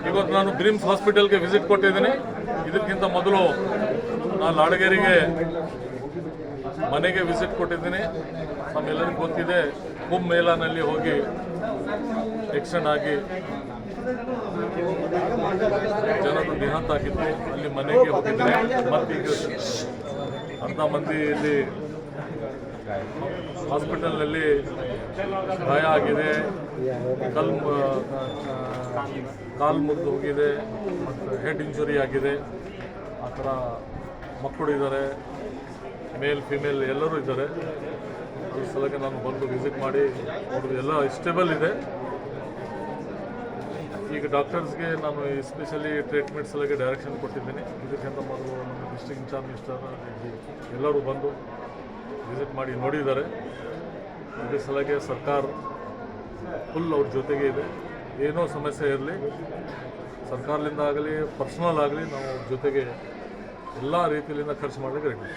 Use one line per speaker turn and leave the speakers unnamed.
ಇವತ್ತು ನಾನು ಬ್ರಿಮ್ಸ್ ಹಾಸ್ಪಿಟಲ್ಗೆ ವಿಸಿಟ್ ಕೊಟ್ಟಿದ್ದೀನಿ. ಇದಕ್ಕಿಂತ ಮೊದಲು ನಾನು ಲಾಡಗೇರಿಗೆ ಮನೆಗೆ ವಿಸಿಟ್ ಕೊಟ್ಟಿದ್ದೀನಿ. ನಮ್ಮೆಲ್ಲರಿಗೂ ಗೊತ್ತಿದೆ, ಕುಂಭ ಮೇಳನಲ್ಲಿ ಹೋಗಿ ಎಕ್ಸ್ಟೆಂಡ್ ಆಗಿ ಜನರು ದೇಹಾಂತ ಆಗಿತ್ತು. ಅಲ್ಲಿ ಮನೆಗೆ ಹೋಗಿದ್ದೀನಿ. ಮತ್ತೀಗ ಅರ್ಧ ಮಂದಿ ಇಲ್ಲಿ ಹಾಸ್ಪಿಟಲ್ನಲ್ಲಿ ಗಾಯ ಆಗಿದೆ, ಕಾಲು ಮುರಿದು ಹೋಗಿದೆ ಮತ್ತು ಹೆಡ್ ಇಂಜುರಿ ಆಗಿದೆ. ಆ ಥರ ಮಕ್ಕಳು ಇದ್ದಾರೆ, ಮೇಲ್ ಫಿಮೇಲ್ ಎಲ್ಲರೂ ಇದ್ದಾರೆ. ಅದ್ರ ಸಲಕ್ಕೆ ನಾನು ಬಂದು ವಿಸಿಟ್ ಮಾಡಿ ಅವ್ರದ್ದು ಎಲ್ಲ ಸ್ಟೇಬಲ್ ಇದೆ. ಈಗ ಡಾಕ್ಟರ್ಸ್ಗೆ ನಾನು ಎಸ್ಪೆಷಲಿ ಟ್ರೀಟ್ಮೆಂಟ್ ಸಲಕ್ಕೆ ಡೈರೆಕ್ಷನ್ ಕೊಟ್ಟಿದ್ದೀನಿ. ಇದಕ್ಕಿಂತ ಮೊದಲು ನಮ್ಮ ಡಿಸ್ಟ್ರಿಕ್ಟ್ ಇನ್ಚಾರ್ಜ್ ಮಿನಿಸ್ಟರ್ ಎಲ್ಲರೂ ಬಂದು ವಿಸಿಟ್ ಮಾಡಿ ನೋಡಿದ್ದಾರೆ. ಇದ್ರ ಸಲಕ್ಕೆ ಸರ್ಕಾರ ಫುಲ್ ಅವ್ರ ಜೊತೆಗೆ ಇದೆ. ಏನೋ ಸಮಸ್ಯೆ ಇರಲಿ, ಸರ್ಕಾರದಿಂದ ಆಗಲಿ ಪರ್ಸನಲ್ ಆಗಲಿ ನಾವು ಅವ್ರ ಜೊತೆಗೆ ಎಲ್ಲ ರೀತಿಯಿಂದ ಖರ್ಚು ಮಾಡಲಿಕ್ಕೆ ರೆಡಿ.